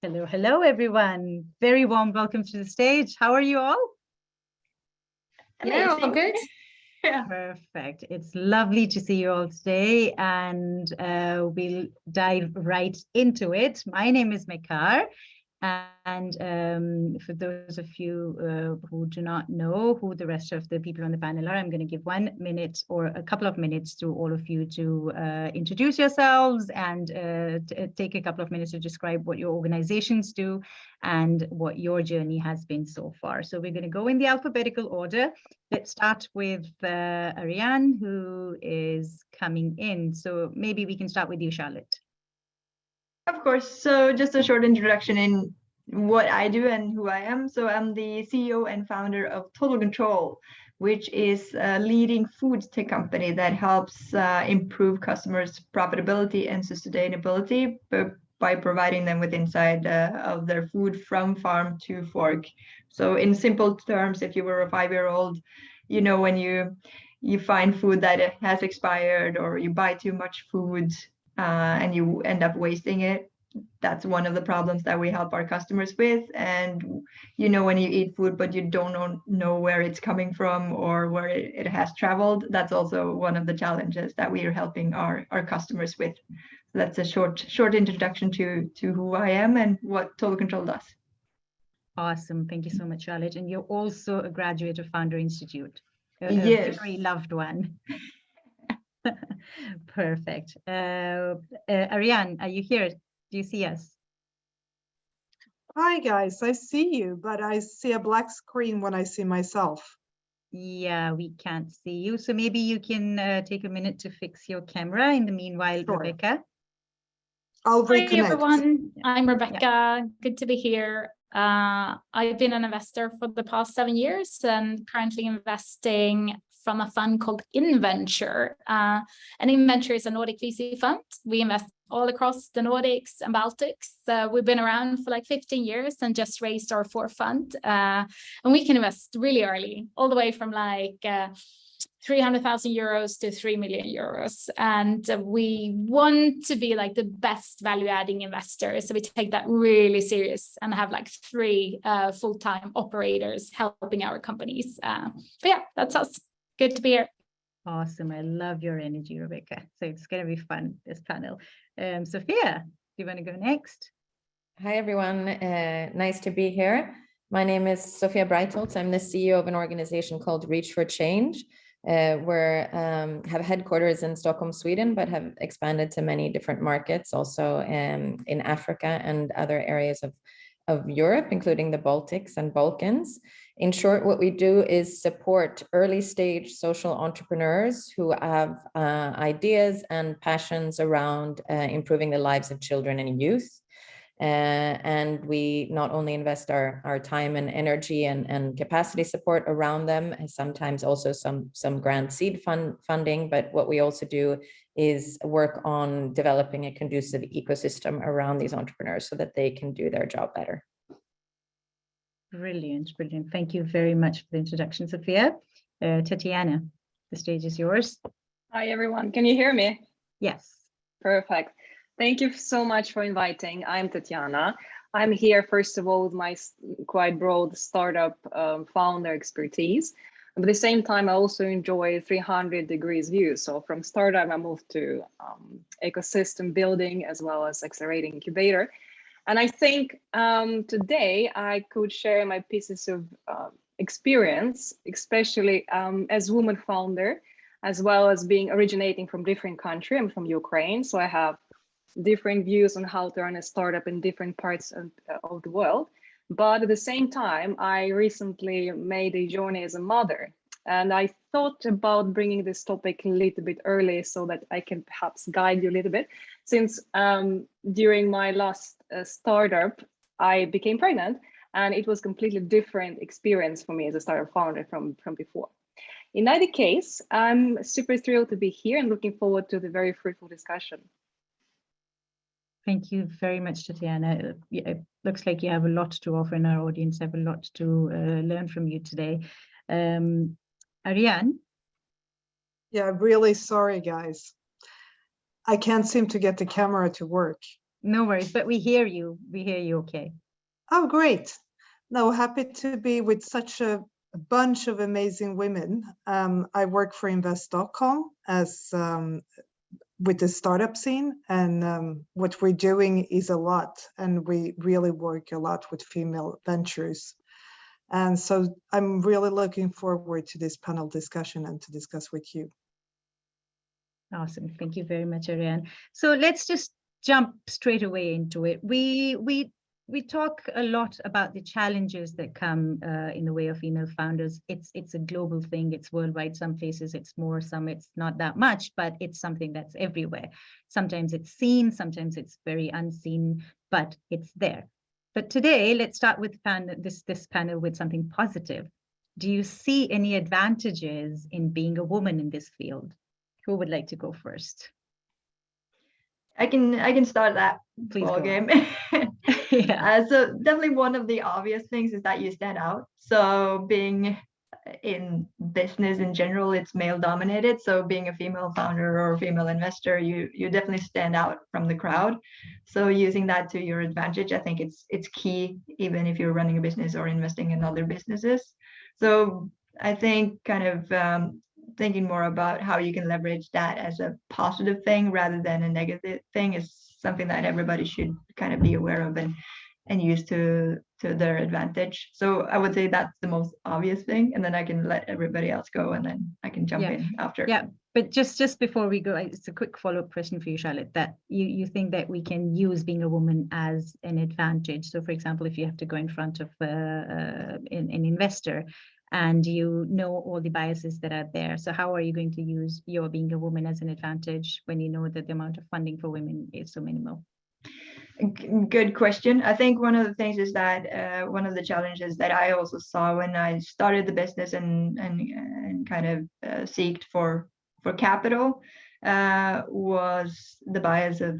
Hello, hello, everyone. Very warm welcome to the stage. How are you all? Yeah, all good. Yeah. Perfect. It's lovely to see you all today, and we'll dive right into it. My name is Mehkar, and for those of you who do not know who the rest of the people on the panel are, I'm going to give 1 minute or a couple of minutes to all of you to introduce yourselves and take a couple of minutes to describe what your organizations do and what your journey has been so far. So we're going to go in the alphabetical order. Let's start with Ariane, who is coming in. So maybe we can start with you, Charlotte. Of course. So just a short introduction in what I do and who I am. So I'm the CEO and founder of TotalCtrl, which is a leading food tech company that helps improve customers' profitability and sustainability by providing them with insight of their food from farm to fork. So in simple terms, if you were a 5-year-old, you know, when you find food that has expired or you buy too much food, and you end up wasting it. That's one of the problems that we help our customers with. And you know, when you eat food but you don't know where it's coming from or where it has traveled, that's also one of the challenges that we are helping our customers with. So that's a short introduction to who I am and what TotalCtrl does. Awesome. Thank you so much, Charlotte. And you're also a graduate of Founder Institute. Yes. A very loved one. Perfect. Ariane, are you here? Do you see us? Hi guys, I see you, but I see a black screen when I see myself. Yeah, we can't see you. So maybe you can take a minute to fix your camera. In the meanwhile, Sure. Rebecka. I'll Hi reconnect. everyone, I'm Rebecka. Good to be here. I've been an investor for the past 7 years and currently investing from a fund called Inventure. And Inventure is a Nordic VC fund. We invest all across the Nordics and Baltics. We've been around for like 15 years and just raised our 4th fund. And we can invest really early, all the way from like 300,000 euros to 3 million euros. And we want to be like the best value adding investors. So we take that really serious and have like 3 full-time operators helping our companies. But yeah, that's us. Good to be here. Awesome. I love your energy, Rebecka. So it's going to be fun, this panel. Sofia, do you want to go next? Hi, everyone. Nice to be here. My name is Sofia Breitholtz. I'm the CEO of an organization called Reach for Change. We have headquarters in Stockholm, Sweden, but have expanded to many different markets, also in Africa and other areas of Europe, including the Baltics and Balkans. In short, what we do is support early stage social entrepreneurs who have ideas and passions around improving the lives of children and youth. And we not only invest our time and energy and capacity support around them, and sometimes also some grant seed funding, but what we also do is work on developing a conducive ecosystem around these entrepreneurs so that they can do their job better. Brilliant, brilliant. Thank you very much for the introduction, Sofia. Tetiana, the stage is yours. Hi, everyone. Can you hear me? Yes. Perfect. Thank you so much for inviting. I'm Tetiana. I'm here, first of all, with my quite broad startup founder expertise. But at the same time, I also enjoy 300 degrees view. So from startup, I moved to ecosystem building as well as accelerating incubator. And I think today I could share my pieces of experience, especially as woman founder, as well as being originating from different country. I'm from Ukraine, so I have different views on how to run a startup in different parts of the world. But at the same time, I recently made a journey as a mother. And I thought about bringing this topic a little bit early so that I can perhaps guide you a little bit. Since during my last startup, I became pregnant, and it was a completely different experience for me as a startup founder from before. In either case, I'm super thrilled to be here and looking forward to the very fruitful discussion. Thank you very much, Tetiana. It looks like you have a lot to offer, and our audience have a lot to learn from you today. Ariane? Yeah, I'm really sorry, guys. I can't seem to get the camera to work. No worries, but we hear you. We hear you okay. Oh, great. No, happy to be with such a bunch of amazing women. I work for Invest Stockholm as with the startup scene, and what we're doing is a lot, and we really work a lot with female ventures. And so I'm really looking forward to this panel discussion and to discuss with you. Awesome. Thank you very much, Ariane. So let's just jump straight away into it. We talk a lot about the challenges that come in the way of female founders. It's a global thing. It's worldwide. Some places it's more, some it's not that much, but it's something that's everywhere. Sometimes it's seen, sometimes it's very unseen, but it's there. But today, let's start with this panel with something positive. Do you see any advantages in being a woman in this field? Who would like to go first? I can start that ball game. Yeah. So definitely one of the obvious things is that you stand out. So being in business in general, it's male dominated. So being a female founder or a female investor, you definitely stand out from the crowd. So using that to your advantage, I think it's key, even if you're running a business or investing in other businesses. So I think kind of thinking more about how you can leverage that as a positive thing rather than a negative thing is something that everybody should kind of be aware of and use to their advantage. So I would say that's the most obvious thing, and then I can let everybody else go, and then I can jump in after. Yeah, but just before we go, it's a quick follow-up question for you, Charlotte, that you think that we can use being a woman as an advantage. So for example, if you have to go in front of an investor, and you know all the biases that are there. So how are you going to use your being a woman as an advantage when you know that the amount of funding for women is so minimal? Good question. I think one of the things is that one of the challenges that I also saw when I started the business and kind of seeked for capital was the bias of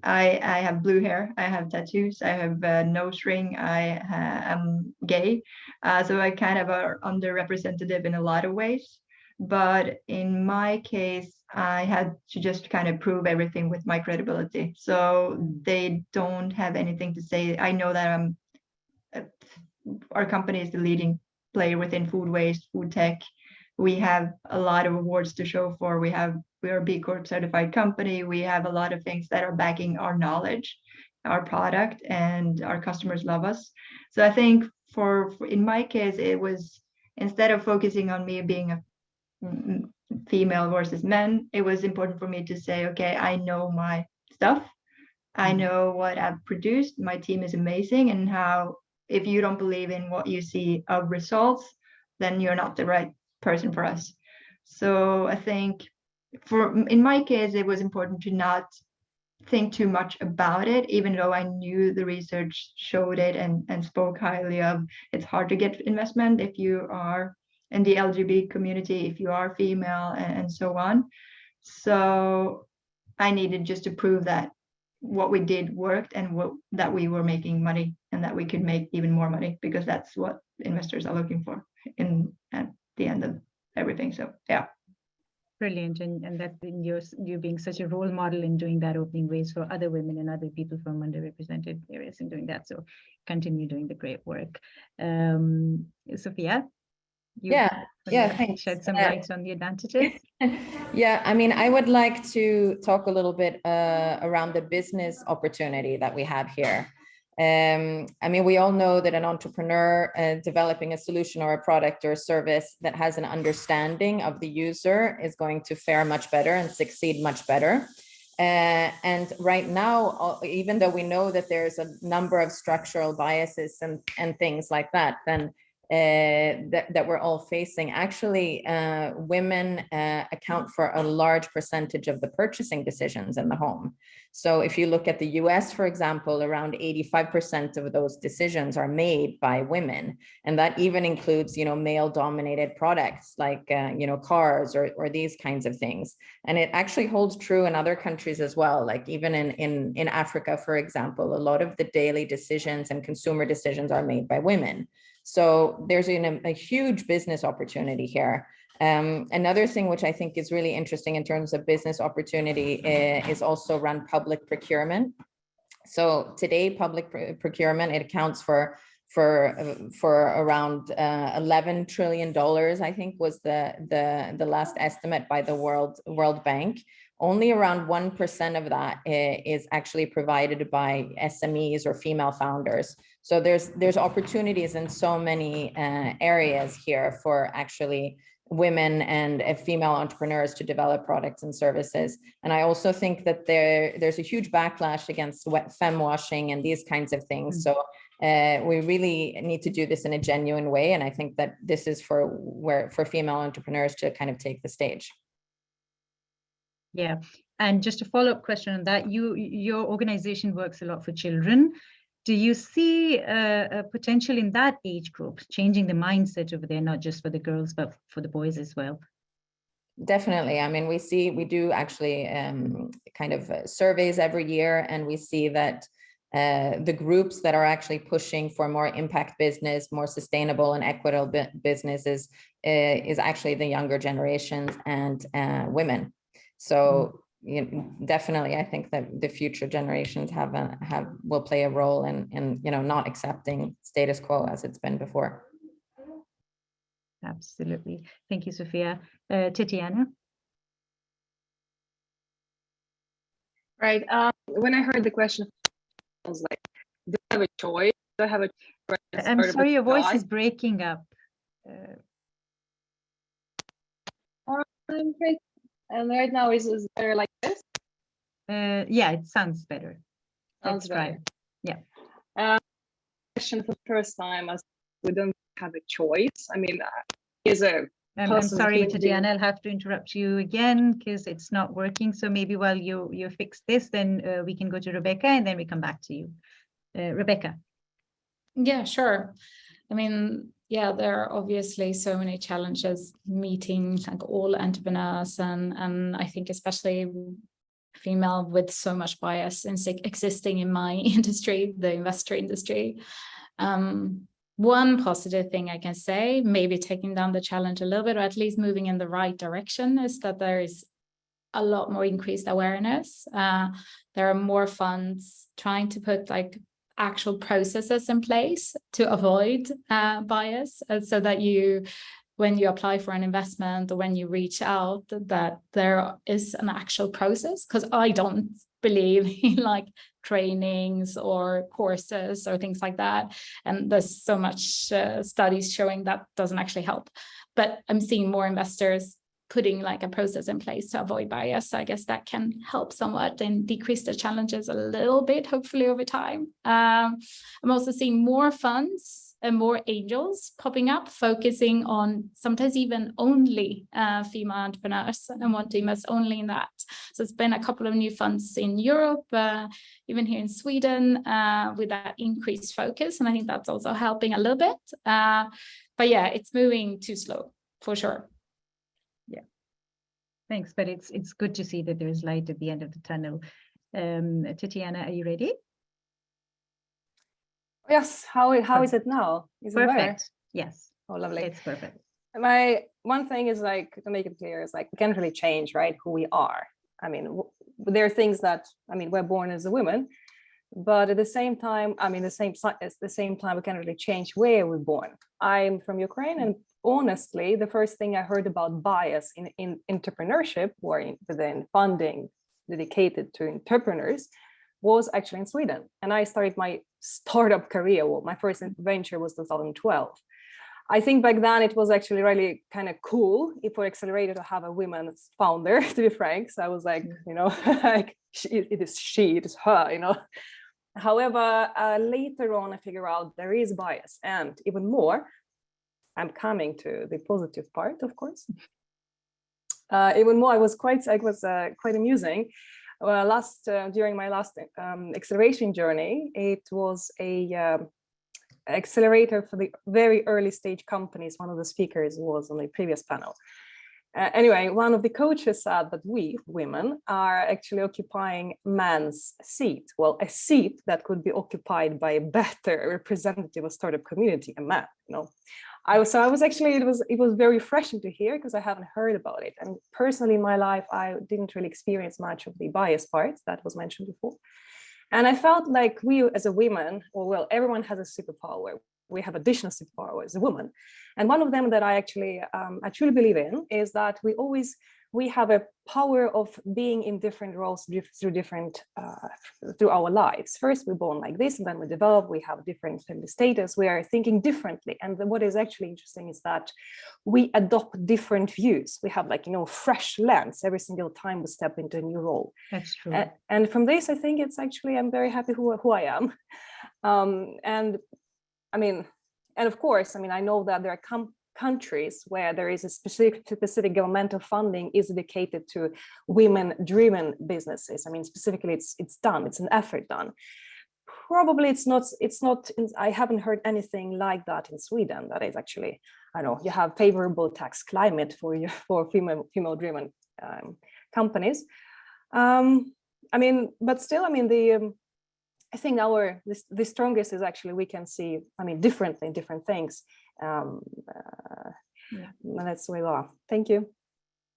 I have blue hair, I have tattoos, I have a nose ring, I am gay. So I kind of are underrepresented in a lot of ways. But in my case, I had to just kind of prove everything with my credibility. So they don't have anything to say. I know that our company is the leading player within food waste, food tech. We have a lot of awards to show for. We are a B Corp certified company. We have a lot of things that are backing our knowledge, our product, and our customers love us. So I think for in my case, it was, instead of focusing on me being a female versus men, it was important for me to say, okay, I know my stuff. I know what I've produced. My team is amazing. And how, if you don't believe in what you see of results, then you're not the right person for us. So I think in my case, it was important to not think too much about it, even though I knew the research showed it and spoke highly of it's hard to get investment if you are in the LGBT community, if you are female, and so on. So I needed just to prove that what we did worked, and that we were making money, and that we could make even more money, because that's what investors are looking for at the end of everything. So yeah. Brilliant, and that you being such a role model in doing that, opening ways for other women and other people from underrepresented areas in doing that. So continue doing the great work. Sofia, thanks. Shed some light on the advantages. Yeah, I mean, I would like to talk a little bit around the business opportunity that we have here. I mean, we all know that an entrepreneur developing a solution or a product or a service that has an understanding of the user is going to fare much better and succeed much better. And right now, even though we know that there's a number of structural biases and things like that, then that we're all facing, actually women account for a large percentage of the purchasing decisions in the home. So if you look at the US, for example, around 85% of those decisions are made by women, and that even includes, male dominated products like cars or these kinds of things. And it actually holds true in other countries as well, like even in Africa, for example, a lot of the daily decisions and consumer decisions are made by women. So there's a huge business opportunity here. Another thing which I think is really interesting in terms of business opportunity is also around public procurement. So today, public procurement, it accounts for around $11 trillion, I think was the last estimate by the World Bank. Only around 1% of that is actually provided by SMEs or female founders. So there's opportunities in so many areas here for actually women and female entrepreneurs to develop products and services. And I also think that there's a huge backlash against femwashing and these kinds of things. So we really need to do this in a genuine way. And I think that this is for female entrepreneurs to kind of take the stage. Yeah, and just a follow-up question on that, your organization works a lot for children. Do you see a potential in that age group, changing the mindset over there, not just for the girls, but for the boys as well? Definitely. I mean, we do actually kind of surveys every year, and we see that the groups that are actually pushing for more impact business, more sustainable and equitable businesses is actually the younger generations and women. So definitely, I think that the future generations will play a role in not accepting status quo as it's been before. Absolutely. Thank you, Sofia. Tetiana? Right. When I heard the question, I was like, do I have a choice? Do I have a choice? I'm sorry, your voice is breaking up. And right now is better like this? Yeah, it sounds better. Sounds better. Yeah. Question for the first time, as we don't have a choice. I mean, is a I'm sorry, Tetiana, I'll have to interrupt you again because it's not working. So maybe while you fix this, then we can go to Rebecka and then we come back to you. Rebecka. Yeah, sure. I mean, yeah, there are obviously so many challenges meeting like all entrepreneurs, and I think especially female with so much bias existing in my industry, the investor industry. One positive thing I can say, maybe taking down the challenge a little bit, or at least moving in the right direction, is that there is a lot more increased awareness. There are more funds trying to put like actual processes in place to avoid bias, so that when you apply for an investment or when you reach out, that there is an actual process, because I don't believe in like trainings or courses or things like that, and there's so much studies showing that doesn't actually help. But I'm seeing more investors putting like a process in place to avoid bias. So I guess that can help somewhat and decrease the challenges a little bit, hopefully over time. I'm also seeing more funds and more angels popping up, focusing on sometimes even only female entrepreneurs and want to invest only in that. So it's been a couple of new funds in Europe, even here in Sweden, with that increased focus. And I think that's also helping a little bit. But yeah, it's moving too slow for sure. Yeah, thanks. But it's good to see that there's light at the end of the tunnel. Tetiana, are you ready? Yes. How is it now? Is perfect. It better? Yes. Oh, lovely. It's perfect. My one thing is, like, to make it clear, is like we can't really change, right, who we are. I mean, there are things that, I mean, we're born as a woman, but at the same time, I mean, at the same time, we can't really change where we're born. I'm from Ukraine, and honestly, the first thing I heard about bias in entrepreneurship or within funding dedicated to entrepreneurs was actually in Sweden. And I started my startup career. Well, my first venture was 2012. I think back then it was actually really kind of cool for Accelerator to have a woman founder, to be frank. So I was like, you know, like it is her, you know. However, later on, I figure out there is bias, and even more, I'm coming to the positive part, of course. Even more, it was quite amusing. During my last acceleration journey, it was a accelerator for the very early stage companies. One of the speakers was on the previous panel. Anyway, one of the coaches said that we women are actually occupying man's seat. Well, a seat that could be occupied by a better representative of startup community, a man. You know, I was actually, it was very refreshing to hear because I haven't heard about it. And personally in my life, I didn't really experience much of the bias part that was mentioned before. And I felt like we as a woman, or well, everyone has a superpower. We have additional superpower as a woman. And one of them that I actually, I truly believe in is that we have a power of being in different roles through our lives. First, we're born like this, and then we develop, we have different family status, we are thinking differently. And what is actually interesting is that we adopt different views. We have like, fresh lens every single time we step into a new role. That's true. And from this, I think it's actually, I'm very happy who I am. And I mean, and of course, I mean, I know that there are countries where there is a specific governmental funding is dedicated to women-driven businesses. I mean, specifically, it's done. It's an effort done. Probably it's not. I haven't heard anything like that in Sweden. That is actually, I know you have favorable tax climate for female-driven companies. I mean, but still, I mean I think the strongest is actually we can see, I mean, differently different things. That's the way we are. Thank you.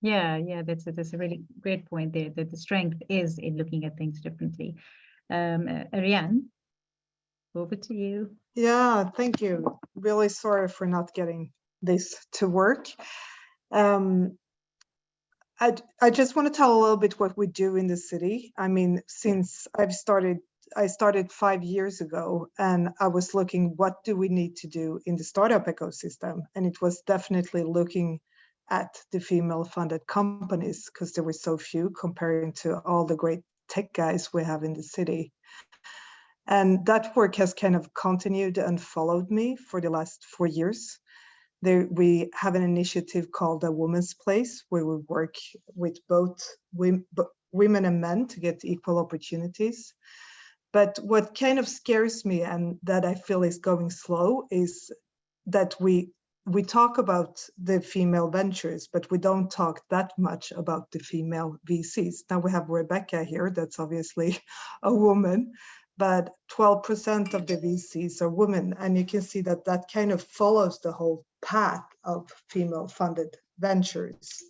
Yeah, that's a really great point there, that the strength is in looking at things differently. Ariane, over to you. Yeah, thank you. Really sorry for not getting this to work. I just want to tell a little bit what we do in the city. I mean, since I started 5 years ago, and I was looking, what do we need to do in the startup ecosystem? And it was definitely looking at the female funded companies, because there were so few comparing to all the great tech guys we have in the city. And that work has kind of continued and followed me for the last 4 years. We have an initiative called A Woman's Place, where we work with both women and men to get equal opportunities. But what kind of scares me, and that I feel is going slow, is that we talk about the female ventures, but we don't talk that much about the female VCs. Now we have Rebecka here, that's obviously a woman, but 12% of the VCs are women. And you can see that that kind of follows the whole path of female funded ventures.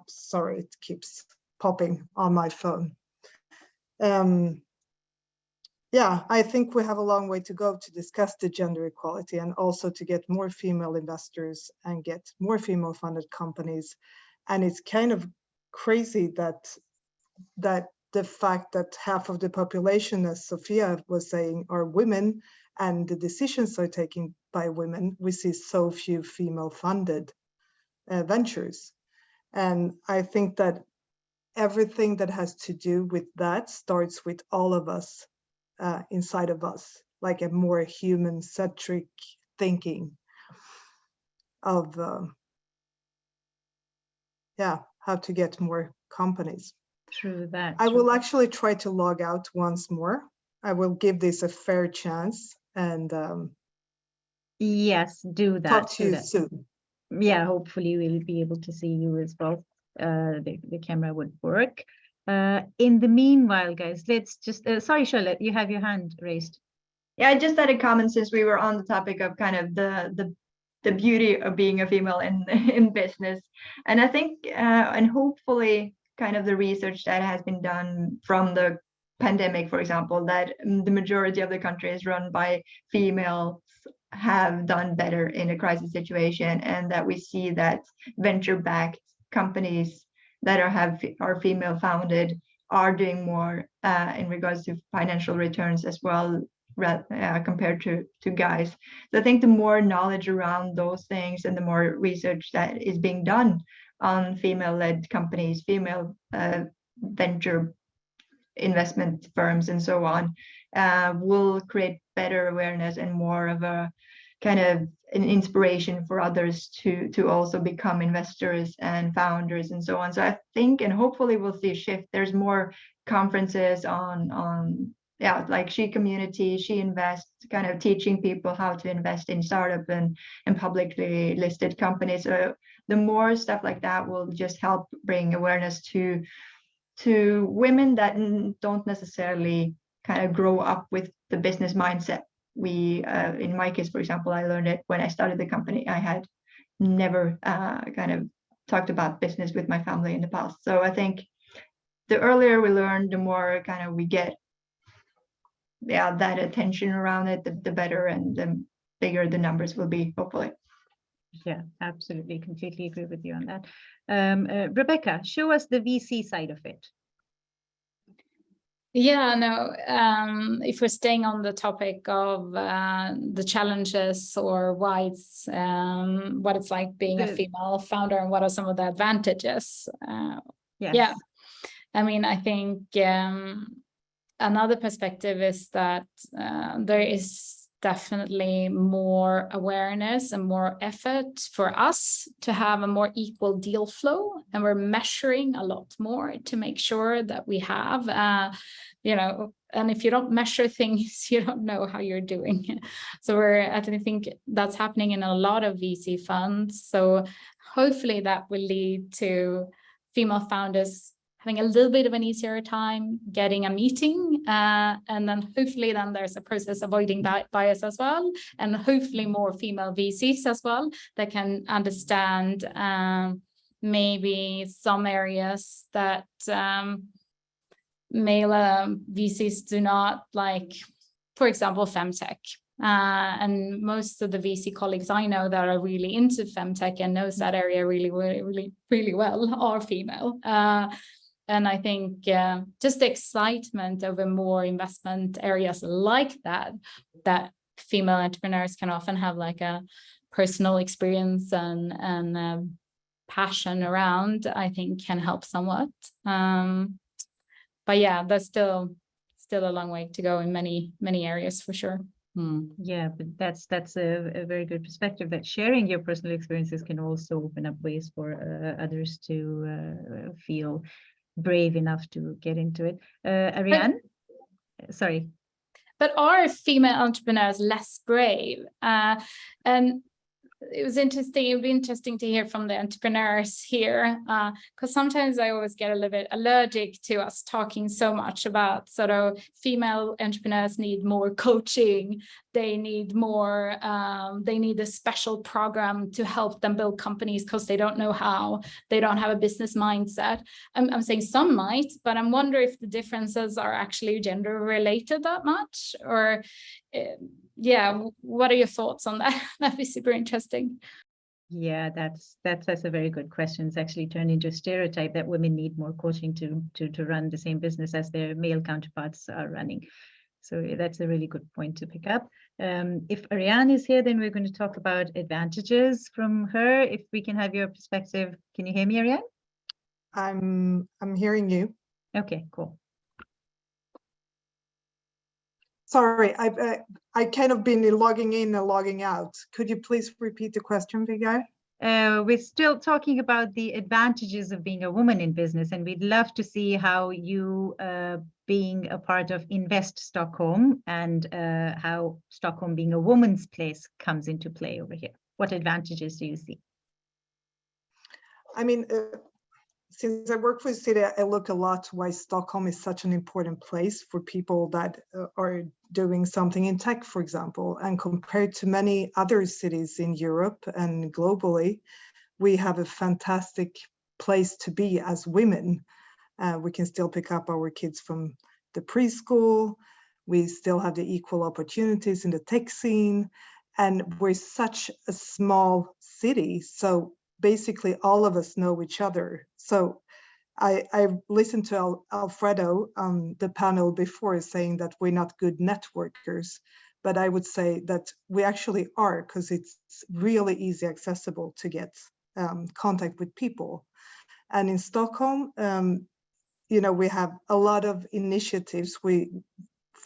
Sorry, it keeps popping on my phone. Yeah, I think we have a long way to go to discuss the gender equality, and also to get more female investors and get more female funded companies. And it's kind of crazy that the fact that half of the population, as Sofia was saying, are women, and the decisions are taken by women. We see so few female funded ventures. And I think that everything that has to do with that starts with all of us inside of us, like a more human-centric thinking of how to get more companies. True that. I will actually try to log out once more. I will give this a fair chance, and yes, do that. Talk to you soon. Yeah, hopefully we'll be able to see you as well. The camera would work. In the meanwhile, guys, let's just sorry, Charlotte, you have your hand raised. Yeah, I just had a comment, since we were on the topic of kind of the beauty of being a female in business. And I think and hopefully kind of the research that has been done from the pandemic, for example, that the majority of the countries run by females have done better in a crisis situation, and that we see that venture-backed companies that are female founded are doing more in regards to financial returns as well, compared to guys. So I think the more knowledge around those things, and the more research that is being done on female-led companies, female venture investment firms, and so on, will create better awareness and more of a kind of an inspiration for others to also become investors and founders and so on. So I think, and hopefully we'll see a shift. There's more conferences on like She Community, She Invest, kind of teaching people how to invest in startup and publicly listed companies. So the more stuff like that will just help bring awareness to women that don't necessarily kind of grow up with the business mindset we, in my case, for example, I learned it when I started the company. I had never kind of talked about business with my family in the past. So I think the earlier we learn, the more kind of we get, that attention around it, the better and the bigger the numbers will be, hopefully. Yeah, absolutely. Completely agree with you on that. Rebecka, show us the VC side of it. Yeah, no, if we're staying on the topic of the challenges or why it's what it's like being a female founder and what are some of the advantages. Yes. Yeah, I mean, I think another perspective is that there is definitely more awareness and more effort for us to have a more equal deal flow, and we're measuring a lot more to make sure that we have and if you don't measure things, you don't know how you're doing. So I think that's happening in a lot of VC funds. So hopefully that will lead to female founders having a little bit of an easier time getting a meeting, and then hopefully then there's a process avoiding bias as well, and hopefully more female VCs as well that can understand maybe some areas that male VCs do not like, for example, femtech. And most of the VC colleagues I know that are really into femtech and knows that area really, really, really well are female. And I think just the excitement over more investment areas like that female entrepreneurs can often have like a personal experience and passion around, I think can help somewhat. But yeah, there's still a long way to go in many areas for sure. Yeah, but that's a very good perspective, that sharing your personal experiences can also open up ways for others to feel brave enough to get into it. Ariane, sorry. But are female entrepreneurs less brave? And it was interesting. It would be interesting to hear from the entrepreneurs here, because sometimes I always get a little bit allergic to us talking so much about sort of female entrepreneurs need more coaching. They need more, they need a special program to help them build companies because they don't know how, they don't have a business mindset. I'm saying some might, but I'm wondering if the differences are actually gender related that much, or yeah, what are your thoughts on that? That'd be super interesting. Yeah, that's a very good question. It's actually turned into a stereotype that women need more coaching to run the same business as their male counterparts are running. So that's a really good point to pick up. If Ariane is here, then we're going to talk about advantages from her. If we can have your perspective. Can you hear me, Ariane? I'm hearing you. Okay, cool. Sorry, I kind of been logging in and logging out. Could you please repeat the question, Mehkar? We're still talking about the advantages of being a woman in business, and we'd love to see how you, being a part of Invest Stockholm, and how Stockholm being a woman's place comes into play over here. What advantages do you see? I mean, since I work for the city, I look a lot why Stockholm is such an important place for people that are doing something in tech, for example. And compared to many other cities in Europe and globally, we have a fantastic place to be as women. We can still pick up our kids from the preschool. We still have the equal opportunities in the tech scene. And we're such a small city. So basically all of us know each other. So I listened to Alfredo on the panel before saying that we're not good networkers, but I would say that we actually are, because it's really easy accessible to get contact with people. And in Stockholm, we have a lot of initiatives. We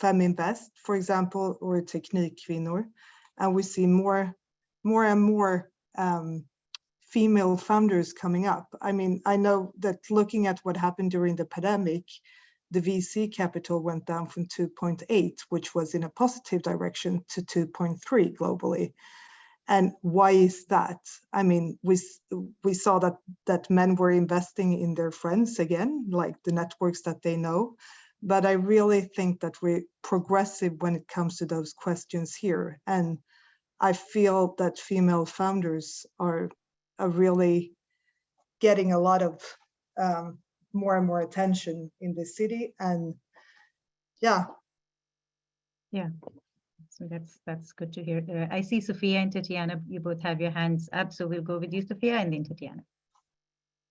Feminvest, for example, or Teknikkvinnor, and we see more and more female founders coming up. I mean, I know that looking at what happened during the pandemic, the VC capital went down from 2.8, which was in a positive direction, to 2.3 globally. And why is that? I mean, we saw that men were investing in their friends again, like the networks that they know. but I really think that we're progressive when it comes to those questions here. And I feel that female founders are really getting a lot of more and more attention in the city. And yeah. So that's good to hear. I see Sofia and Tetiana, you both have your hands up, so we'll go with you, Sofia, and then Tetiana.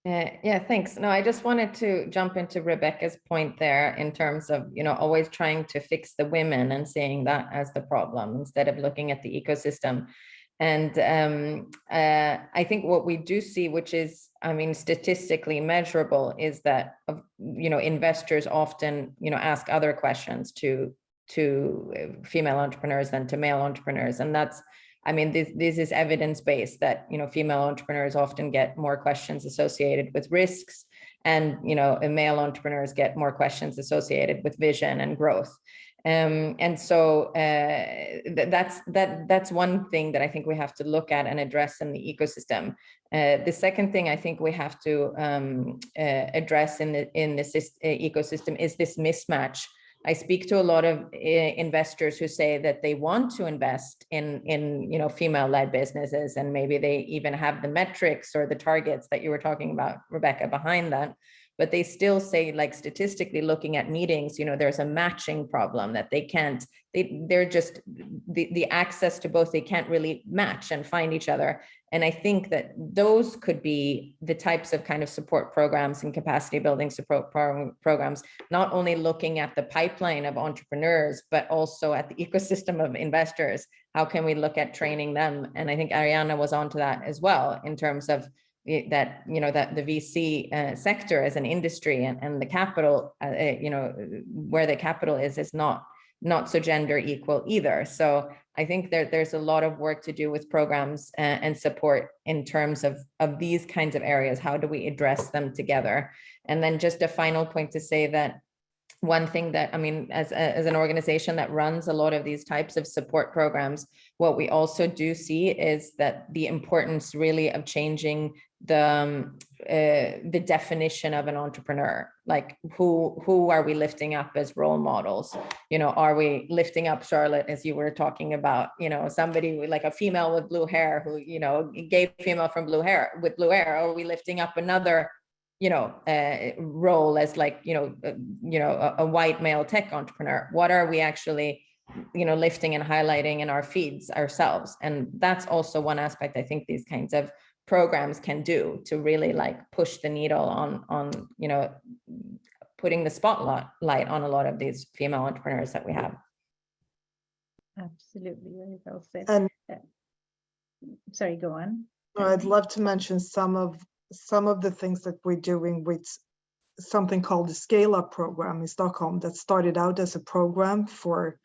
Yeah, thanks. No, I just wanted to jump into Rebecka's point there in terms of, always trying to fix the women and seeing that as the problem instead of looking at the ecosystem. And I think what we do see, which is, statistically measurable, is that, investors often, ask other questions to female entrepreneurs than to male entrepreneurs. And that's, this is evidence-based that, female entrepreneurs often get more questions associated with risks, and, male entrepreneurs get more questions associated with vision and growth. And so that's one thing that I think we have to look at and address in the ecosystem. The second thing I think we have to address in this ecosystem is this mismatch. I speak to a lot of investors who say that they want to invest in female-led businesses, and maybe they even have the metrics or the targets that you were talking about, Rebecka, behind that. But they still say, like, statistically looking at meetings, there's a matching problem, that they're just the access to both, they can't really match and find each other. And I think that those could be the types of kind of support programs and capacity building support programs, not only looking at the pipeline of entrepreneurs, but also at the ecosystem of investors. How can we look at training them? And I think Ariane was onto that as well, in terms of that, that the VC sector as an industry and the capital, where the capital is not so gender equal either. So I think there's a lot of work to do with programs and support in terms of these kinds of areas. How do we address them together? And then just a final point to say that one thing that, as an organization that runs a lot of these types of support programs, what we also do see is that the importance really of changing the definition of an entrepreneur. Like, who are we lifting up as role models? Are we lifting up Charlotte, as you were talking about, somebody like a female with blue hair who, gay female from blue hair with blue hair? Or are we lifting up another role as, like, a white male tech entrepreneur? What are we actually, lifting and highlighting in our feeds ourselves? And that's also one aspect I think these kinds of programs can do to really, like, push the needle on putting the spotlight on a lot of these female entrepreneurs that we have. Absolutely, very well said. And sorry, go on. I'd love to mention some of the things that we're doing with something called the Scale Up program in Stockholm, that started out as a program for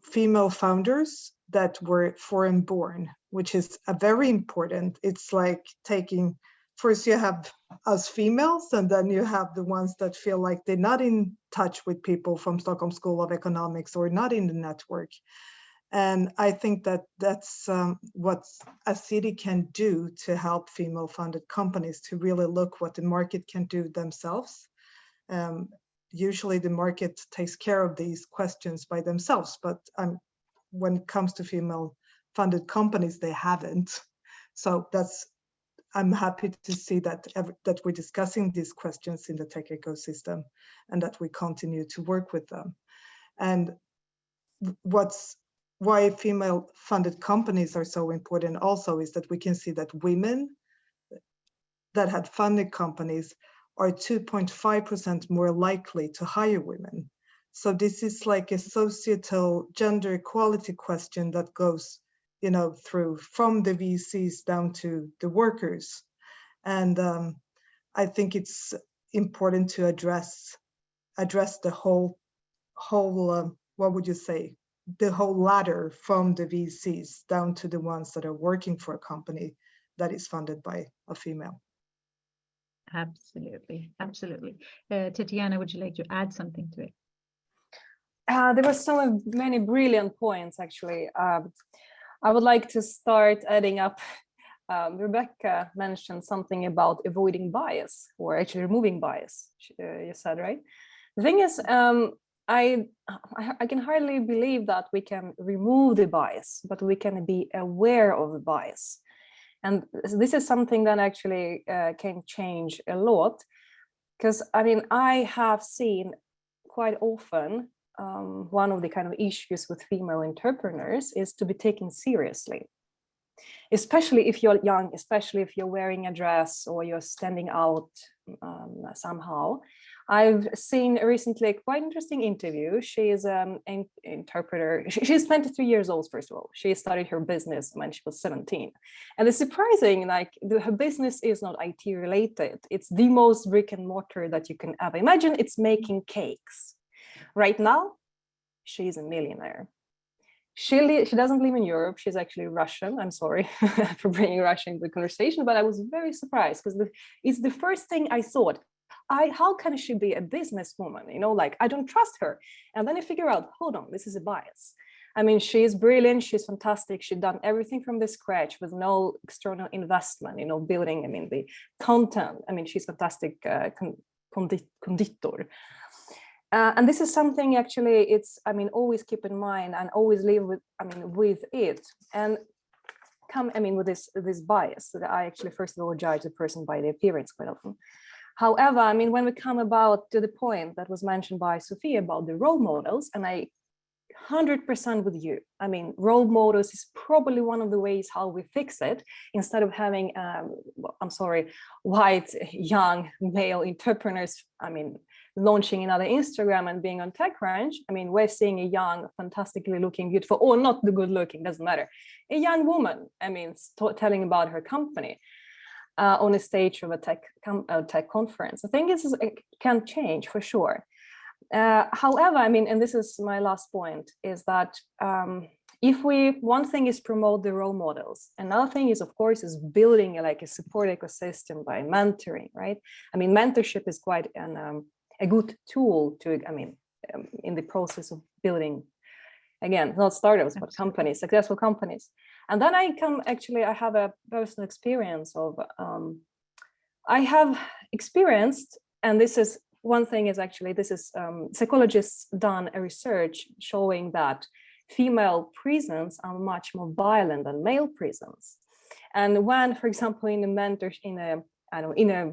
female founders that were foreign born, which is a very important. It's like taking, first you have us females, and then you have the ones that feel like they're not in touch with people from Stockholm School of Economics or not in the network. And I think that that's what a city can do to help female founded companies to really look what the market can do themselves. Usually the market takes care of these questions by themselves, but when it comes to female funded companies, they haven't. So I'm happy to see that we're discussing these questions in the tech ecosystem, and that we continue to work with them. And why female funded companies are so important also is that we can see that women that had funded companies are 2.5% more likely to hire women. So this is like a societal gender equality question that goes, through from the VCs down to the workers. And I think it's important to address the whole what would you say, the whole ladder from the VCs down to the ones that are working for a company that is funded by a female. Absolutely, absolutely. Tetiana, would you like to add something to it? There were so many brilliant points, actually. I would like to start adding up. Rebecka mentioned something about avoiding bias, or actually removing bias, you said, right? The thing is, I can hardly believe that we can remove the bias, but we can be aware of the bias. And this is something that actually can change a lot. Because, I mean, I have seen quite often one of the kind of issues with female entrepreneurs is to be taken seriously. Especially if you're young, especially if you're wearing a dress or you're standing out somehow. I've seen recently a quite interesting interview. She is an interpreter. She's 23 years old, first of all. She started her business when she was 17. And it's surprising, like her business is not IT related. It's the most brick and mortar that you can ever imagine. It's making cakes. Right now, she's a millionaire. She doesn't live in Europe. She's actually Russian. I'm sorry for bringing Russia into the conversation, but I was very surprised because it's the first thing I thought. How can she be a businesswoman? You know, like I don't trust her. And then I figure out, hold on, this is a bias. I mean, she's brilliant. She's fantastic. She's done everything from the scratch with no external investment, you know, building, I mean, the content. I mean, she's fantastic conditor. And this is something actually, it's, I mean, always keep in mind and always live with, I mean, with it. And come, I mean, with this bias that I actually, first of all, judge the person by the appearance quite often. However, I mean, when we come about to the point that was mentioned by Sofia about the role models, and I 100% with you. I mean, role models is probably one of the ways how we fix it, instead of having, white, young male entrepreneurs, I mean, launching another Instagram and being on TechCrunch. I mean, we're seeing a young, fantastically looking, beautiful, or not the good looking, doesn't matter. A young woman, I mean, telling about her company on a stage of a tech conference. I think it can change for sure. However, I mean, and this is my last point, is that one thing is promote the role models. Another thing is, of course, is building a support ecosystem by mentoring, right? I mean, mentorship is quite a good tool to, I mean, in the process of building, again, not startups, but companies, successful companies. And then I have a personal experience of, I have experienced, and this is, one thing is actually, this is psychologists done a research showing that female prisons are much more violent than male prisons. And when, for example, in a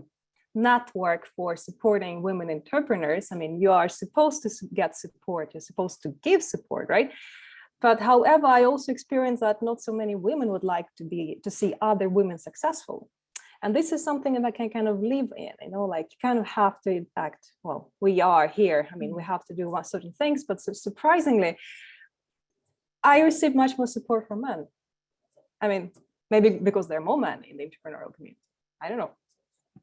network for supporting women entrepreneurs, I mean, you are supposed to get support, you're supposed to give support, right? But however, I also experienced that not so many women would like to see other women successful. And this is something that I can kind of live in, you know, like you kind of have to act, well, we are here. I mean, we have to do certain things, but surprisingly, I receive much more support from men. I mean, maybe because there are more men in the entrepreneurial community. I don't know.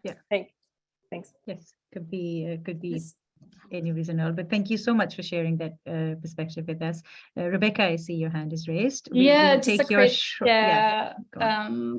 Yeah. Thanks. Yes, could be any reason at all. But thank you so much for sharing that perspective with us. Rebecka, I see your hand is raised. We'll just take a quick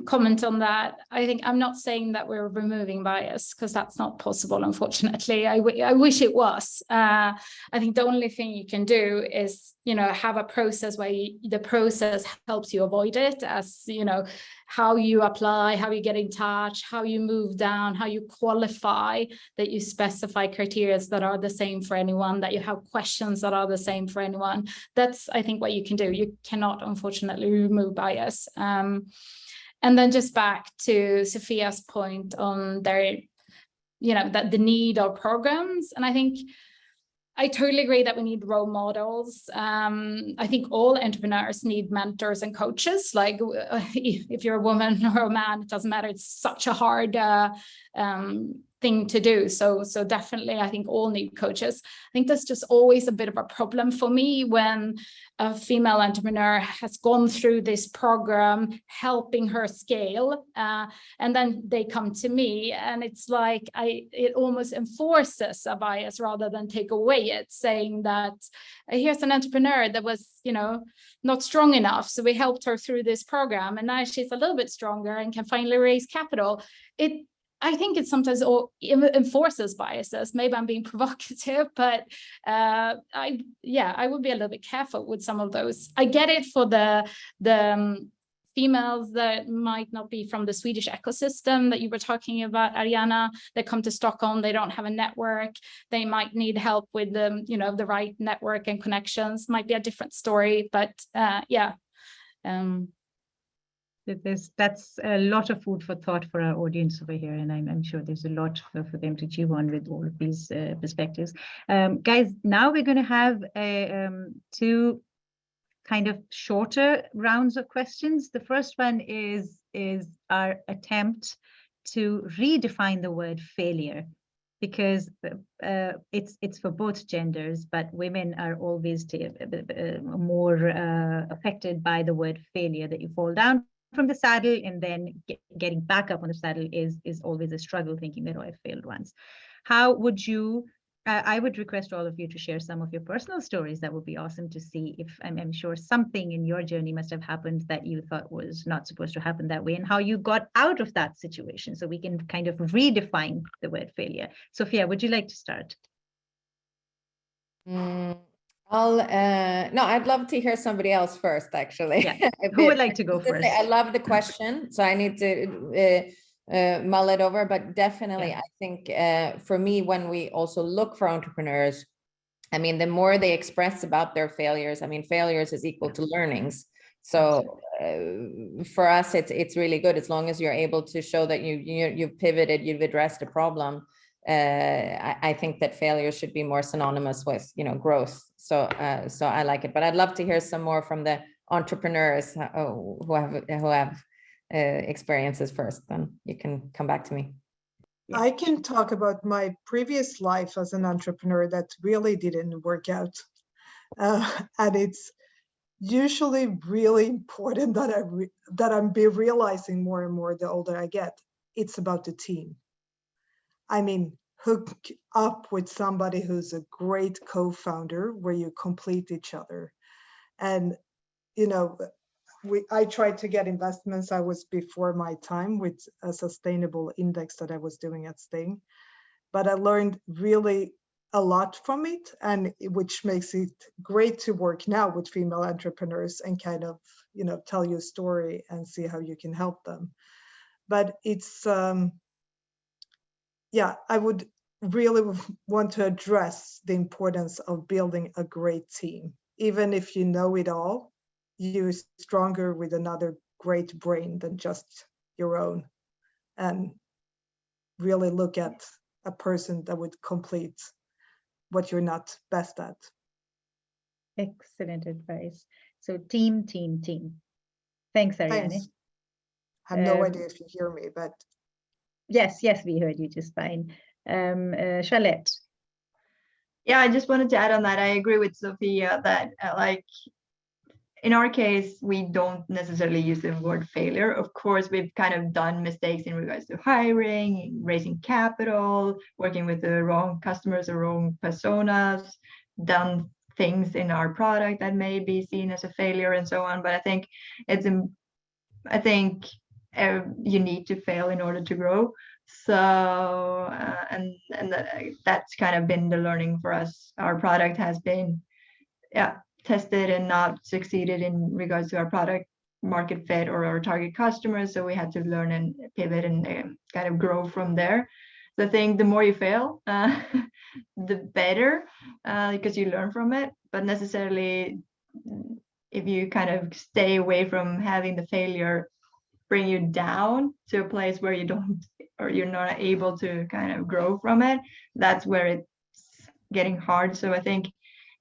comment on that. I think I'm not saying that we're removing bias, because that's not possible, unfortunately. I wish it was. I think the only thing you can do is, you know, have a process where the process helps you avoid it, as, you know, how you apply, how you get in touch, how you move down, how you qualify, that you specify criteria that are the same for anyone, that you have questions that are the same for anyone. That's, I think, what you can do. You cannot, unfortunately, remove bias. And then just back to Sofia's point on their, you know, that the need of programs. And I think I totally agree that we need role models. I think all entrepreneurs need mentors and coaches. Like if you're a woman or a man, it doesn't matter. It's such a hard thing to do. So definitely, I think all need coaches. I think that's just always a bit of a problem for me when a female entrepreneur has gone through this program, helping her scale, and then they come to me, and it's like it almost enforces a bias rather than take away it, saying that here's an entrepreneur that was, you know, not strong enough, so we helped her through this program, and now she's a little bit stronger and can finally raise capital. I think it sometimes enforces biases. Maybe I'm being provocative, but I would be a little bit careful with some of those. I get it for the females that might not be from the Swedish ecosystem that you were talking about, Ariane, that come to Stockholm, they don't have a network, they might need help with the, you know, the right network and connections, might be a different story, but yeah. That's a lot of food for thought for our audience over here, and I'm sure there's a lot for them to chew on with all of these perspectives. Guys, now we're going to have two kind of shorter rounds of questions. The first one is our attempt to redefine the word failure, because it's for both genders, but women are always more affected by the word failure, that you fall down from the saddle and then getting back up on the saddle is always a struggle, thinking that, oh, I failed once. How would you, I would request all of you to share some of your personal stories. That would be awesome to see. If I'm sure something in your journey must have happened that you thought was not supposed to happen that way, and how you got out of that situation, so we can kind of redefine the word failure. Sofia, would you like to start? I'd love to hear somebody else first, actually. Yeah. Who would like to go first? I love the question, so I need to mull it over, but definitely, yeah. I think for me, when we also look for entrepreneurs, I mean, the more they express about their failures, I mean, failures is equal to learnings. So for us, it's really good, as long as you're able to show that you've pivoted, you've addressed a problem. I think that failure should be more synonymous with, you know, growth. So I like it, but I'd love to hear some more from the entrepreneurs who have experiences first. Then you can come back to me. I can talk about my previous life as an entrepreneur that really didn't work out, and it's usually really important that I'm realizing more and more the older I get. It's about the team. I mean, hook up with somebody who's a great co-founder where you complete each other. And, you know, I tried to get investments. I was before my time with a sustainable index that I was doing at Sting, but I learned really a lot from it, and which makes it great to work now with female entrepreneurs and kind of, you know, tell your story and see how you can help them. But it's, yeah, I would really want to address the importance of building a great team. Even if you know it all, you're stronger with another great brain than just your own. And really look at a person that would complete what you're not best at. Excellent advice. So team. Thanks, Ariane. Thanks. I have no idea if you hear me, but. Yes, we heard you just fine. Charlotte. Yeah, I just wanted to add on that. I agree with Sofia that like in our case, we don't necessarily use the word failure. Of course, we've kind of done mistakes in regards to hiring, raising capital, working with the wrong customers or wrong personas, done things in our product that may be seen as a failure and so on. But I think you need to fail in order to grow. So that's kind of been the learning for us. Our product has been tested and not succeeded in regards to our product market fit or our target customers. So we had to learn and pivot and kind of grow from there. So I think the more you fail, the better, because you learn from it. But necessarily, if you kind of stay away from having the failure bring you down to a place where you don't, or you're not able to kind of grow from it, that's where it's getting hard. So I think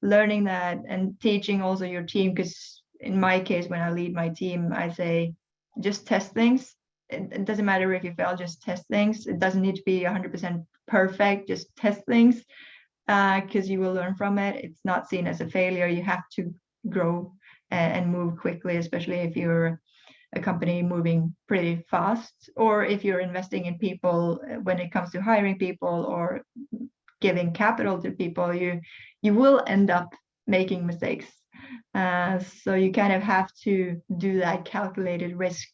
learning that and teaching also your team, because in my case, when I lead my team, I say, just test things. It doesn't matter if you fail, just test things. It doesn't need to be 100% perfect, just test things, because you will learn from it. It's not seen as a failure. You have to grow and move quickly, especially if you're a company moving pretty fast, or if you're investing in people. When it comes to hiring people or giving capital to people, you will end up making mistakes. So you kind of have to do that calculated risk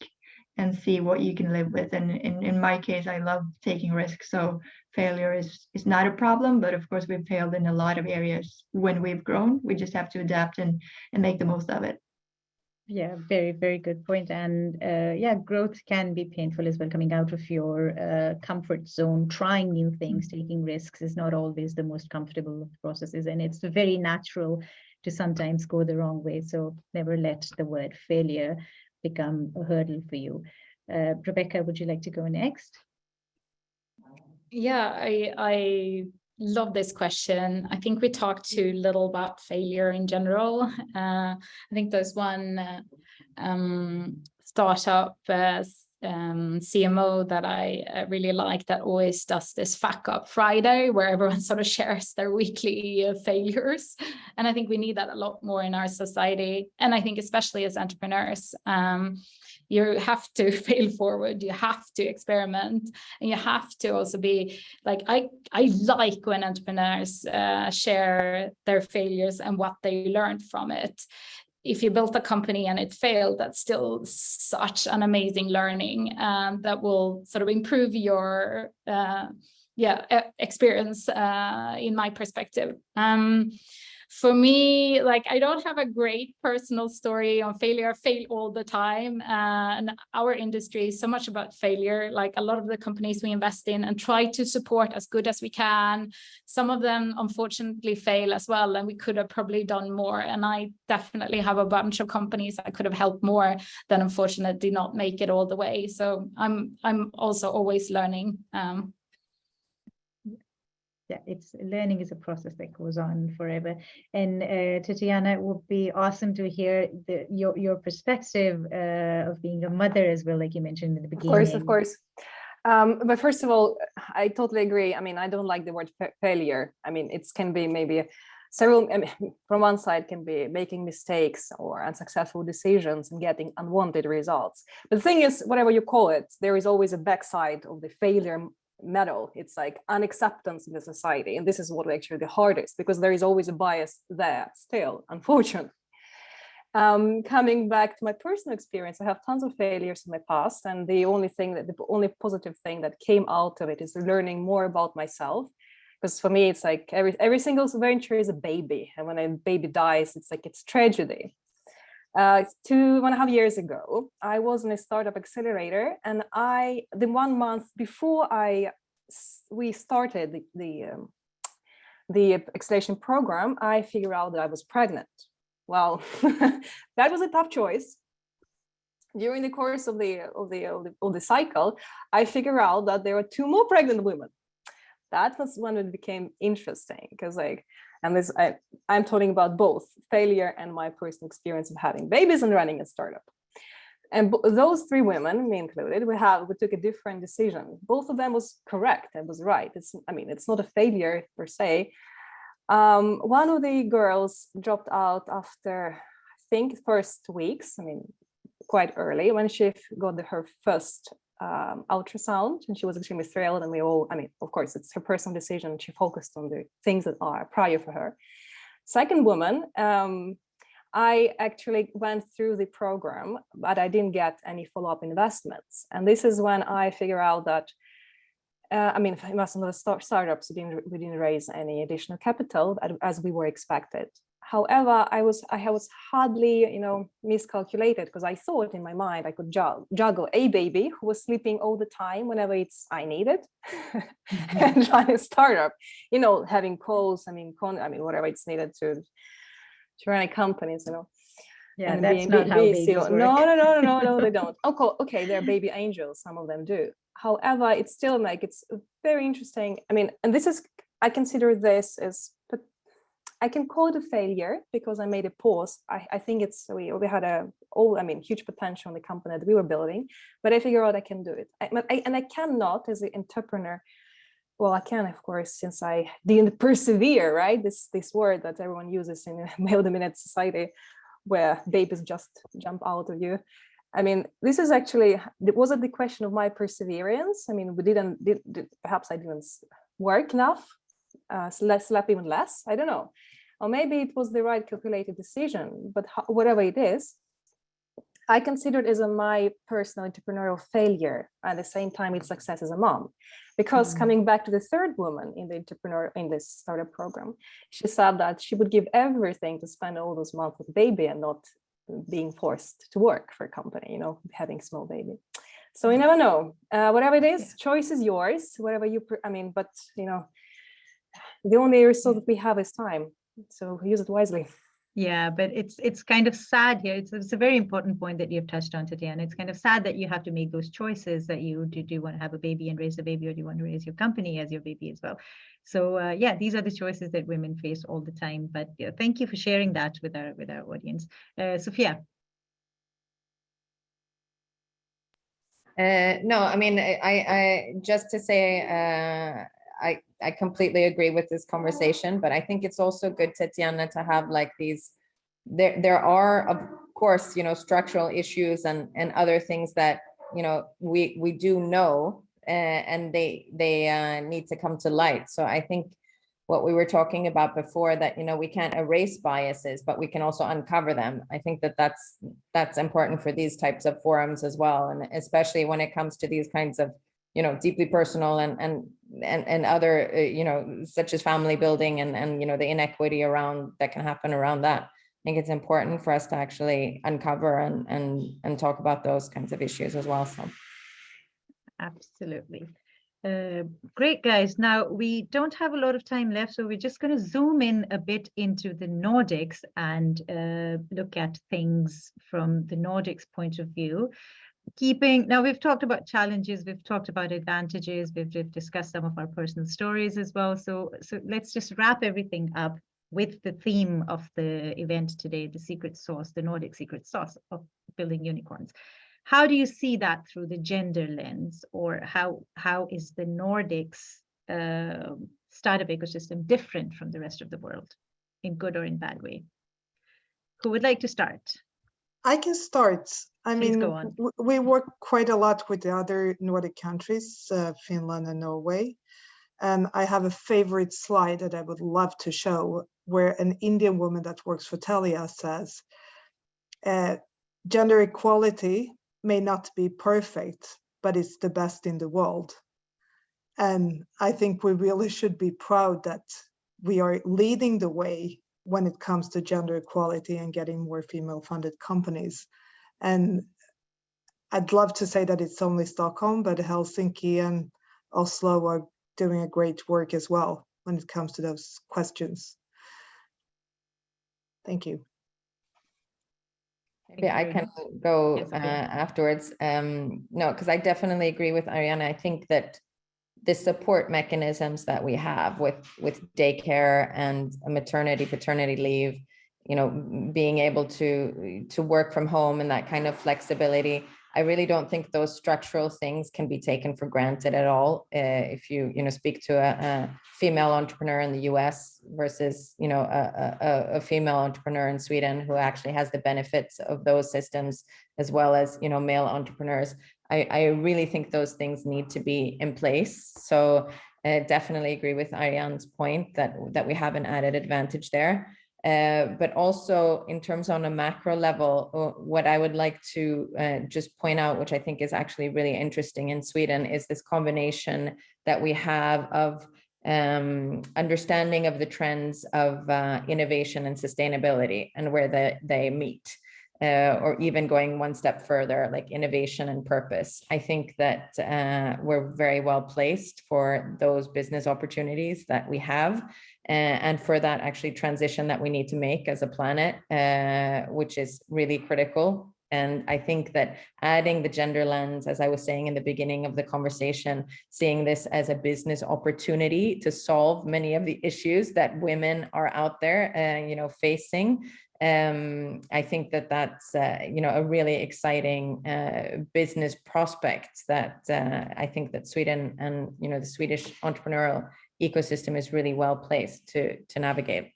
and see what you can live with. And in my case, I love taking risks. So failure is not a problem, but of course we've failed in a lot of areas when we've grown. We just have to adapt and make the most of it. Yeah, very, very good point. And yeah, growth can be painful as well. Coming out of your comfort zone, trying new things, taking risks is not always the most comfortable of processes. And it's very natural to sometimes go the wrong way. So never let the word failure become a hurdle for you. Rebecka, would you like to go next? Yeah, I love this question. I think we talked too little about failure in general. I think there's one startup CMO that I really like that always does this Fuck Up Friday, where everyone sort of shares their weekly failures. And I think we need that a lot more in our society. And I think especially as entrepreneurs, you have to fail forward, you have to experiment, and you have to also be like, I like when entrepreneurs share their failures and what they learned from it. If you built a company and it failed, that's still such an amazing learning that will sort of improve your experience in my perspective. For me, like, I don't have a great personal story on failure. I fail all the time. And our industry is so much about failure. Like, a lot of the companies we invest in and try to support as good as we can. Some of them, unfortunately, fail as well. And we could have probably done more. And I definitely have a bunch of companies I could have helped more that unfortunately did not make it all the way. So I'm also always learning. Yeah, it's learning is a process that goes on forever. And Tetiana, it would be awesome to hear your perspective of being a mother as well, like you mentioned in the beginning. Of course. But first of all, I totally agree. I mean, I don't like the word failure. I mean, it can be maybe several, I mean, from one side can be making mistakes or unsuccessful decisions and getting unwanted results. But the thing is, whatever you call it, there is always a backside of the failure medal. It's like unacceptance in the society, and this is what actually the hardest, because there is always a bias there still, unfortunately. Coming back to my personal experience, I have tons of failures in my past, and the only positive thing that came out of it is learning more about myself. Because for me, it's like every single venture is a baby, and when a baby dies, it's like it's tragedy. 2.5 years ago, I was in a startup accelerator, and the 1 month before we started the acceleration program, I figured out that I was pregnant. Well, that was a tough choice. During the course of the cycle, I figured out that there were 2 more pregnant women. That was when it became interesting, because I'm talking about both failure and my personal experience of having babies and running a startup. And those 3 women, me included, we took a different decision. Both of them was correct and was right. It's not a failure per se. One of the girls dropped out after, I think, first weeks. Quite early, when she got her first ultrasound, and she was extremely thrilled, and we all, of course, it's her personal decision. She focused on the things that are prior for her. Second woman, I actually went through the program, but I didn't get any follow-up investments. And this is when I figure out that, most of the startups, we didn't raise any additional capital as we were expected. However, I was hardly, miscalculated, because I thought in my mind I could juggle a baby who was sleeping all the time whenever I needed, and trying a startup, having calls, whatever it's needed to run a company, Yeah, and that's not how babies work. No, they don't. Okay, they're baby angels. Some of them do. However, it's still it's very interesting. And this is, I consider this as, I can call it a failure because I made a pause. I think we had huge potential in the company that we were building, but I figured out I can do it. I cannot, as an entrepreneur. Well, I can, of course, since I didn't persevere, right? This word that everyone uses in a male-dominated society, where babies just jump out of you. This is actually, was it the question of my perseverance? Perhaps I didn't work enough, slept even less, I don't know. Or maybe it was the right calculated decision, but whatever it is, I consider it as my personal entrepreneurial failure. At the same time, it's success as a mom. Because coming back to the third woman in this startup program, she said that she would give everything to spend all those months with the baby and not being forced to work for a company, you know, having small baby. So you never know. Whatever it is, choice is yours. Whatever you, but you know, the only resource that we have is time. So use it wisely. Yeah, but it's kind of sad here. It's a very important point that you've touched on, Tetiana. It's kind of sad that you have to make those choices, that you do you want to have a baby and raise a baby, or do you want to raise your company as your baby as well? So yeah, these are the choices that women face all the time. But yeah, thank you for sharing that with our audience. Sofia. No, I mean, I just to say, I completely agree with this conversation, but I think it's also good, Tetiana, to have like these, there are, of course, you know, structural issues and other things that, you know, we do know, and they need to come to light. So I think what we were talking about before, that, you know, we can't erase biases, but we can also uncover them. I think that that's important for these types of forums as well. And especially when it comes to these kinds of, you know, deeply personal and other, you know, such as family building and, you know, the inequity around that can happen around that. I think it's important for us to actually uncover and talk about those kinds of issues as well. So. Absolutely. Great, guys. Now, we don't have a lot of time left, so we're just going to zoom in a bit into the Nordics and look at things from the Nordics point of view. Now, we've talked about challenges, we've talked about advantages, we've discussed some of our personal stories as well. So let's just wrap everything up with the theme of the event today, the secret sauce, the Nordic secret sauce of building unicorns. How do you see that through the gender lens, or how is the Nordics startup ecosystem different from the rest of the world, in good or in bad way? Who would like to start? I can start. I Please mean, go on. we work quite a lot with the other Nordic countries, Finland and Norway. And I have a favorite slide that I would love to show, where an Indian woman that works for Telia says, gender equality may not be perfect, but it's the best in the world. And I think we really should be proud that we are leading the way when it comes to gender equality and getting more female-funded companies. And I'd love to say that it's only Stockholm, but Helsinki and Oslo are doing a great work as well when it comes to those questions. Thank you. Yeah, I can go afterwards. No, because I definitely agree with Ariane. I think that the support mechanisms that we have with daycare and maternity, paternity leave, you know, being able to work from home and that kind of flexibility, I really don't think those structural things can be taken for granted at all. If you speak to a female entrepreneur in the US versus, you know, a female entrepreneur in Sweden who actually has the benefits of those systems, as well as, you know, male entrepreneurs, I really think those things need to be in place. So definitely agree with Ariane's point that we have an added advantage there. But also in terms on a macro level, what I would like to just point out, which I think is actually really interesting in Sweden, is this combination that we have of understanding of the trends of innovation and sustainability and where they meet. Or even going one step further, like innovation and purpose. I think that we're very well placed for those business opportunities that we have, and for that actually transition that we need to make as a planet, which is really critical. And I think that adding the gender lens, as I was saying in the beginning of the conversation, seeing this as a business opportunity to solve many of the issues that women are out there, you know, facing. I think that that's you know, a really exciting business prospect that I think that Sweden and, you know, the Swedish entrepreneurial ecosystem is really well placed to navigate.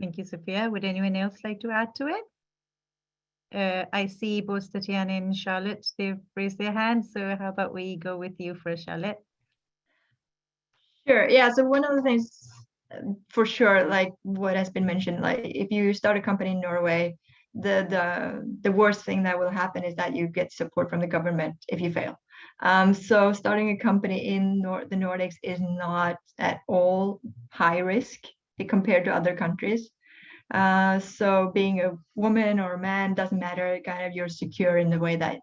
Thank you, Sofia. Would anyone else like to add to it? I see both Tetiana and Charlotte, they've raised their hands. So how about we go with you for Charlotte? Sure. Yeah. So one of the things, for sure, like what has been mentioned, like if you start a company in Norway, the worst thing that will happen is that you get support from the government if you fail. So starting a company in the Nordics is not at all high risk compared to other countries. So being a woman or a man doesn't matter, kind of you're secure in the way that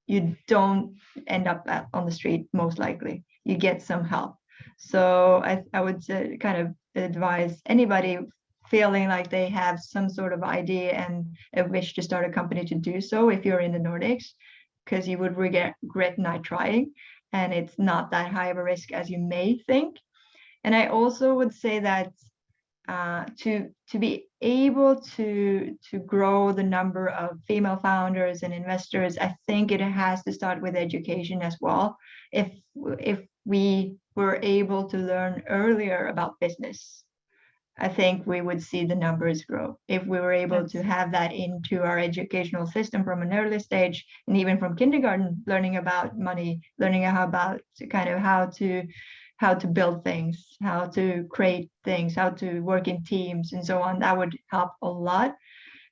you don't end up on the street, most likely. You get some help. So I would kind of advise anybody feeling like they have some sort of idea and a wish to start a company to do so if you're in the Nordics, because you would regret not trying, and it's not that high of a risk as you may think. And I also would say that to be able to grow the number of female founders and investors, I think it has to start with education as well. If we were able to learn earlier about business, I think we would see the numbers grow. If we were able to have that into our educational system from an early stage, and even from kindergarten, learning about money, learning about kind of how to build things, how to create things, how to work in teams, and so on, that would help a lot.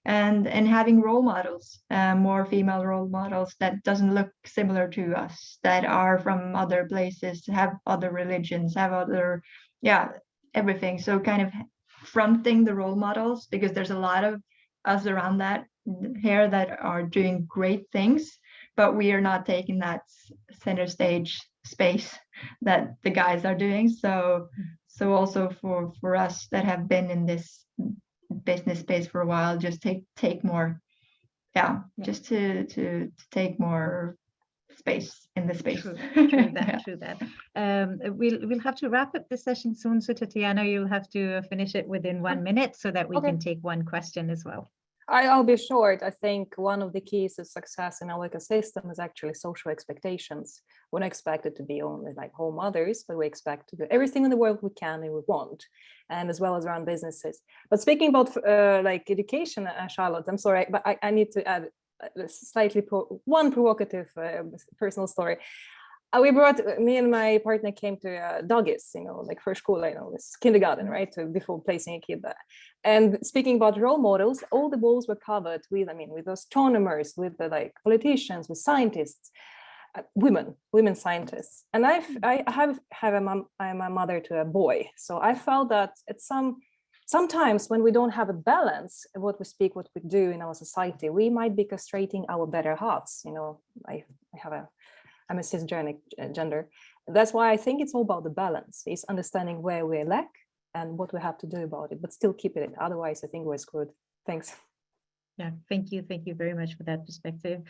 And having role models, more female role models that doesn't look similar to us, that are from other places, have other religions, have other, everything. So kind of fronting the role models, because there's a lot of us around that here that are doing great things, but we are not taking that center stage space that the guys are doing. So also for us that have been in this business space for a while, just take more, just to take more space in the space. True that. We'll have to wrap up this session soon. So Tetiana, you'll have to finish it within 1 minute so that we can take one question as well. I'll be short. I think one of the keys to success in our ecosystem is actually social expectations. We're not expected to be only like home mothers, but we expect to do everything in the world we can and we want, and as well as around businesses. But speaking about like education, Charlotte, I'm sorry, but I need to add slightly one provocative personal story. Me and my partner came to doggies, like for school, this kindergarten, right? Before placing a kid there. And speaking about role models, all the walls were covered with astronomers, with the politicians, with scientists, women scientists. And I'm a mother to a boy. So I felt that sometimes when we don't have a balance of what we speak, what we do in our society, we might be castrating our better halves. I'm a cisgender. That's why I think it's all about the balance. It's understanding where we lack and what we have to do about it, but still keeping it. Otherwise, I think we're screwed. Thanks. Yeah, thank you very much for that perspective.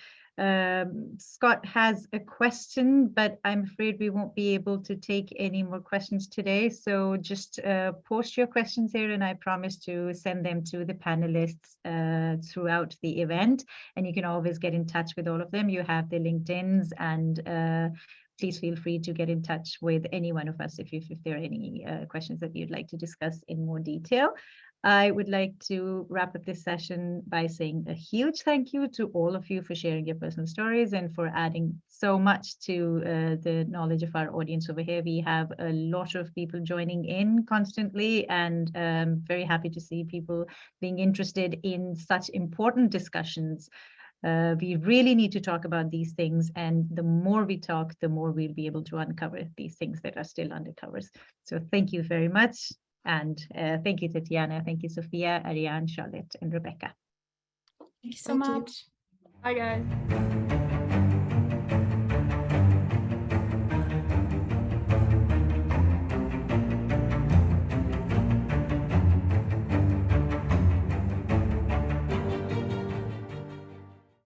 Scott has a question, but I'm afraid we won't be able to take any more questions today. So just post your questions here, and I promise to send them to the panelists throughout the event. And you can always get in touch with all of them. You have the LinkedIns, and please feel free to get in touch with any one of us if there are any questions that you'd like to discuss in more detail. I would like to wrap up this session by saying a huge thank you to all of you for sharing your personal stories and for adding so much to the knowledge of our audience over here. We have a lot of people joining in constantly, and very happy to see people being interested in such important discussions. We really need to talk about these things, and the more we talk, the more we'll be able to uncover these things that are still under covers. So thank you very much. And thank you, Tetiana. Thank you, Sofia, Ariane, Charlotte, and Rebecka. Thank you so much. Bye, guys.